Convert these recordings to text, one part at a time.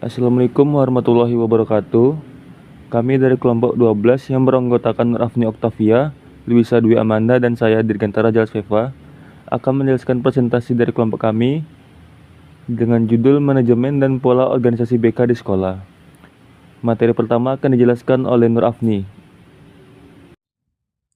Assalamualaikum warahmatullahi wabarakatuh. Kami dari kelompok 12 yang beranggotakan Rafni Oktavia, Luisa Dwi Amanda, dan saya Dirgantara Jalsveva akan menjelaskan presentasi dari kelompok kami dengan judul Manajemen dan Pola Organisasi BK di Sekolah. Materi pertama akan dijelaskan oleh Nur Afni.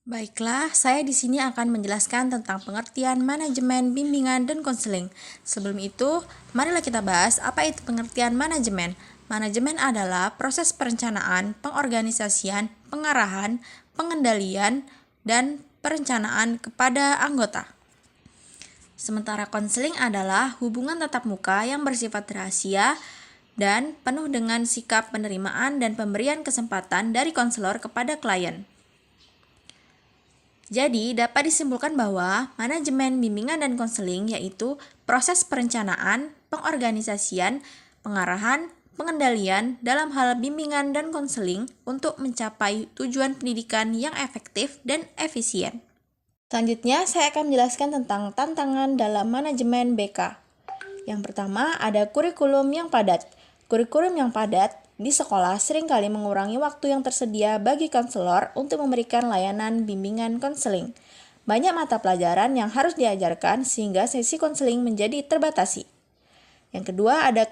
Baiklah, saya di sini akan menjelaskan tentang pengertian manajemen, bimbingan, dan konseling. Sebelum itu, marilah kita bahas apa itu pengertian manajemen. Manajemen adalah proses perencanaan, pengorganisasian, pengarahan, pengendalian, dan perencanaan kepada anggota. Sementara konseling adalah hubungan tatap muka yang bersifat rahasia dan penuh dengan sikap penerimaan dan pemberian kesempatan dari konselor kepada klien. Jadi, dapat disimpulkan bahwa manajemen bimbingan dan konseling yaitu proses perencanaan, pengorganisasian, pengarahan, pengendalian dalam hal bimbingan dan konseling untuk mencapai tujuan pendidikan yang efektif dan efisien. Selanjutnya, saya akan menjelaskan tentang tantangan dalam manajemen BK. Yang pertama, ada kurikulum yang padat. Kurikulum yang padat di sekolah seringkali mengurangi waktu yang tersedia bagi konselor untuk memberikan layanan bimbingan konseling. Banyak mata pelajaran yang harus diajarkan sehingga sesi konseling menjadi terbatasi. Yang kedua, ada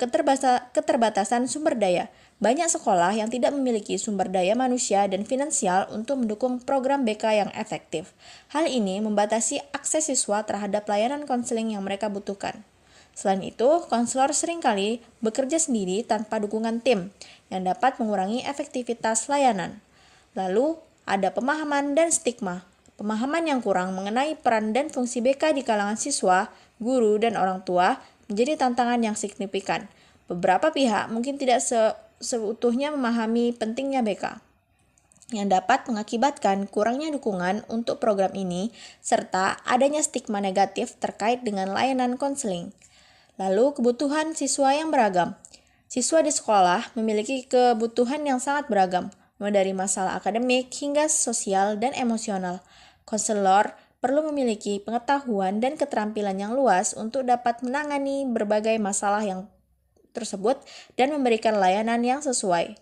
keterbatasan sumber daya. Banyak sekolah yang tidak memiliki sumber daya manusia dan finansial untuk mendukung program BK yang efektif. Hal ini membatasi akses siswa terhadap layanan konseling yang mereka butuhkan. Selain itu, konselor seringkali bekerja sendiri tanpa dukungan tim, yang dapat mengurangi efektivitas layanan. Lalu, ada pemahaman dan stigma. Pemahaman yang kurang mengenai peran dan fungsi BK di kalangan siswa, guru, dan orang tua menjadi tantangan yang signifikan. Beberapa pihak mungkin tidak seutuhnya memahami pentingnya BK, yang dapat mengakibatkan kurangnya dukungan untuk program ini, serta adanya stigma negatif terkait dengan layanan konseling. Lalu, kebutuhan siswa yang beragam. Siswa di sekolah memiliki kebutuhan yang sangat beragam, mulai dari masalah akademik hingga sosial dan emosional. Konselor perlu memiliki pengetahuan dan keterampilan yang luas untuk dapat menangani berbagai masalah yang tersebut dan memberikan layanan yang sesuai.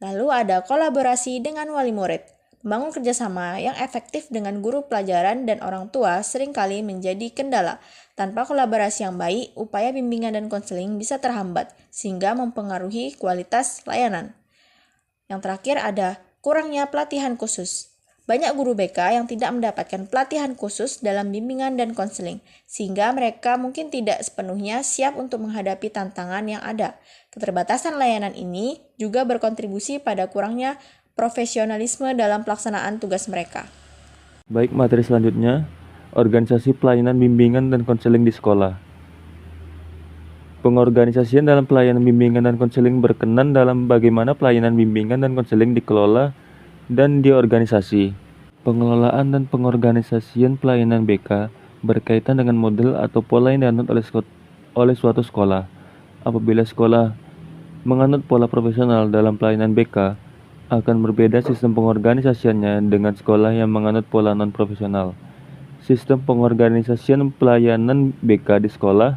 Lalu ada kolaborasi dengan wali murid. Membangun kerjasama yang efektif dengan guru pelajaran dan orang tua seringkali menjadi kendala. Tanpa kolaborasi yang baik, upaya bimbingan dan konseling bisa terhambat, sehingga mempengaruhi kualitas layanan. Yang terakhir ada kurangnya pelatihan khusus. Banyak guru BK yang tidak mendapatkan pelatihan khusus dalam bimbingan dan konseling, sehingga mereka mungkin tidak sepenuhnya siap untuk menghadapi tantangan yang ada. Keterbatasan layanan ini juga berkontribusi pada kurangnya profesionalisme dalam pelaksanaan tugas mereka. Baik, materi selanjutnya, organisasi pelayanan bimbingan dan konseling di sekolah. Pengorganisasian dalam pelayanan bimbingan dan konseling berkenan dalam bagaimana pelayanan bimbingan dan konseling dikelola dan diorganisasi. Pengelolaan dan pengorganisasian pelayanan BK berkaitan dengan model atau pola yang dianut oleh suatu sekolah. Apabila sekolah menganut pola profesional dalam pelayanan BK, akan berbeda sistem pengorganisasiannya dengan sekolah yang menganut pola non-profesional. Sistem pengorganisasian pelayanan BK di sekolah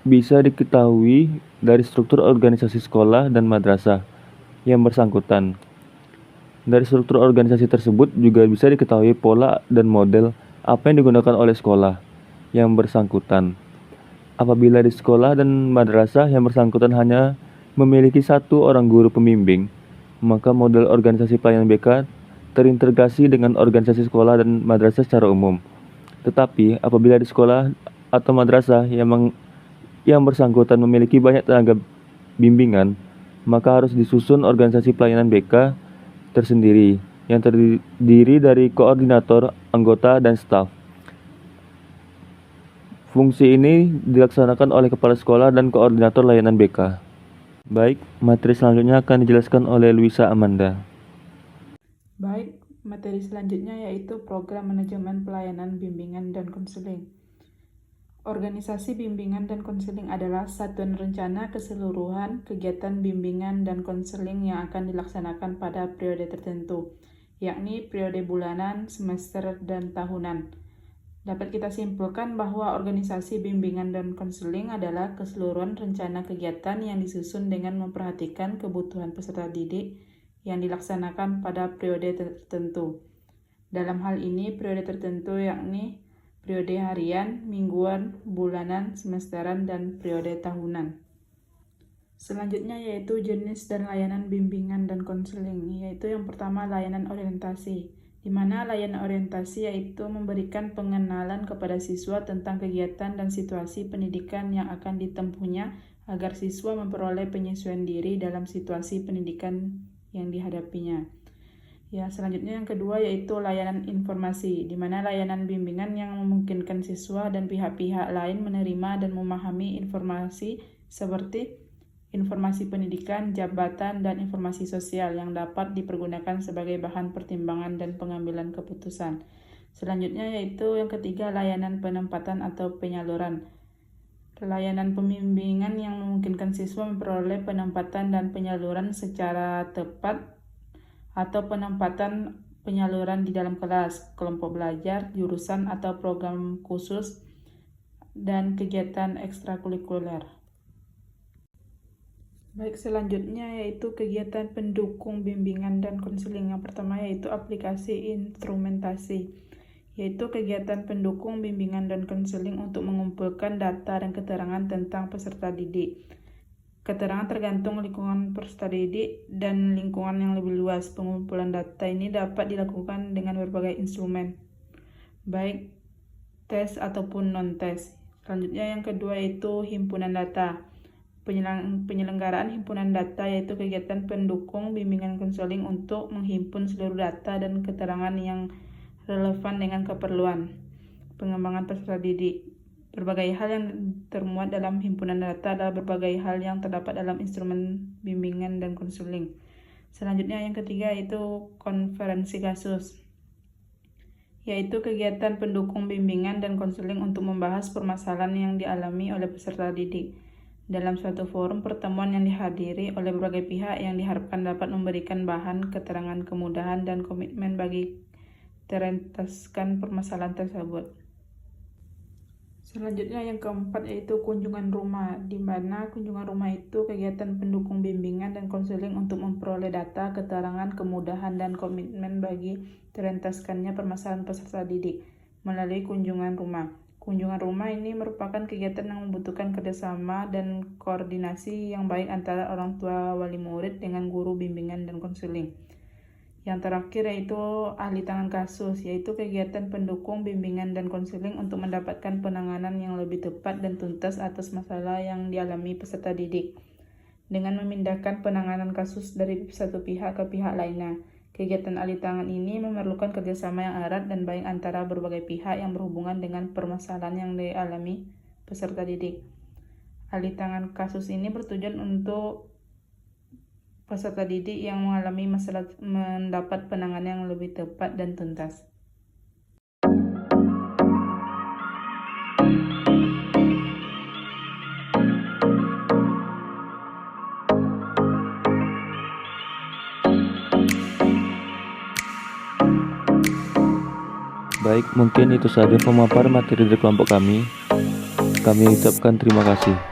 bisa diketahui dari struktur organisasi sekolah dan madrasah yang bersangkutan. Dari struktur organisasi tersebut juga bisa diketahui pola dan model apa yang digunakan oleh sekolah yang bersangkutan. Apabila di sekolah dan madrasah yang bersangkutan hanya memiliki satu orang guru pembimbing, maka model organisasi pelayanan BK terintegrasi dengan organisasi sekolah dan madrasah secara umum. Tetapi apabila di sekolah atau madrasah yang bersangkutan memiliki banyak tenaga bimbingan, maka harus disusun organisasi pelayanan BK tersendiri yang terdiri dari koordinator, anggota, dan staf. Fungsi ini dilaksanakan oleh kepala sekolah dan koordinator layanan BK. Baik, materi selanjutnya akan dijelaskan oleh Luisa Amanda. Baik, materi selanjutnya yaitu program manajemen pelayanan bimbingan dan konseling. Organisasi bimbingan dan konseling adalah satuan rencana keseluruhan kegiatan bimbingan dan konseling yang akan dilaksanakan pada periode tertentu, yakni periode bulanan, semester, dan tahunan. Dapat kita simpulkan bahwa organisasi bimbingan dan konseling adalah keseluruhan rencana kegiatan yang disusun dengan memperhatikan kebutuhan peserta didik yang dilaksanakan pada periode tertentu. Dalam hal ini, periode tertentu yakni periode harian, mingguan, bulanan, semesteran, dan periode tahunan. Selanjutnya yaitu jenis dan layanan bimbingan dan konseling, yaitu yang pertama layanan orientasi, di mana layanan orientasi yaitu memberikan pengenalan kepada siswa tentang kegiatan dan situasi pendidikan yang akan ditempuhnya agar siswa memperoleh penyesuaian diri dalam situasi pendidikan yang dihadapinya. Selanjutnya yang kedua yaitu layanan informasi, di mana layanan bimbingan yang memungkinkan siswa dan pihak-pihak lain menerima dan memahami informasi seperti informasi pendidikan, jabatan, dan informasi sosial yang dapat dipergunakan sebagai bahan pertimbangan dan pengambilan keputusan. Selanjutnya yaitu yang ketiga layanan penempatan atau penyaluran. Layanan pembimbingan yang memungkinkan siswa memperoleh penempatan dan penyaluran secara tepat atau penempatan penyaluran di dalam kelas, kelompok belajar, jurusan atau program khusus, dan kegiatan ekstrakurikuler. Baik, selanjutnya yaitu kegiatan pendukung bimbingan dan konseling. Yang pertama yaitu aplikasi instrumentasi, yaitu kegiatan pendukung bimbingan dan konseling untuk mengumpulkan data dan keterangan tentang peserta didik. Keterangan tergantung lingkungan peserta didik dan lingkungan yang lebih luas. Pengumpulan data ini dapat dilakukan dengan berbagai instrumen, baik tes ataupun non-tes. Selanjutnya yang kedua yaitu himpunan data. Penyelenggaraan himpunan data yaitu kegiatan pendukung bimbingan konseling untuk menghimpun seluruh data dan keterangan yang relevan dengan keperluan pengembangan peserta didik. Berbagai hal yang termuat dalam himpunan data adalah berbagai hal yang terdapat dalam instrumen bimbingan dan konseling. Selanjutnya yang ketiga yaitu konferensi kasus, yaitu kegiatan pendukung bimbingan dan konseling untuk membahas permasalahan yang dialami oleh peserta didik dalam suatu forum pertemuan yang dihadiri oleh berbagai pihak yang diharapkan dapat memberikan bahan keterangan, kemudahan, dan komitmen bagi terentaskan permasalahan tersebut. Selanjutnya yang keempat yaitu kunjungan rumah, di mana kunjungan rumah itu kegiatan pendukung bimbingan dan konseling untuk memperoleh data, keterangan, kemudahan, dan komitmen bagi terentaskannya permasalahan peserta didik melalui kunjungan rumah. Kunjungan rumah ini merupakan kegiatan yang membutuhkan kerjasama dan koordinasi yang baik antara orang tua wali murid dengan guru bimbingan dan konseling. Yang terakhir yaitu ahli tangan kasus, yaitu kegiatan pendukung bimbingan dan konseling untuk mendapatkan penanganan yang lebih tepat dan tuntas atas masalah yang dialami peserta didik, dengan memindahkan penanganan kasus dari satu pihak ke pihak lainnya. Kegiatan ahli tangan ini memerlukan kerjasama yang erat dan baik antara berbagai pihak yang berhubungan dengan permasalahan yang dialami peserta didik. Ahli tangan kasus ini bertujuan untuk peserta didik yang mengalami masalah mendapat penanganan yang lebih tepat dan tuntas. Baik, mungkin itu saja pemaparan materi dari kelompok kami. Kami ucapkan terima kasih.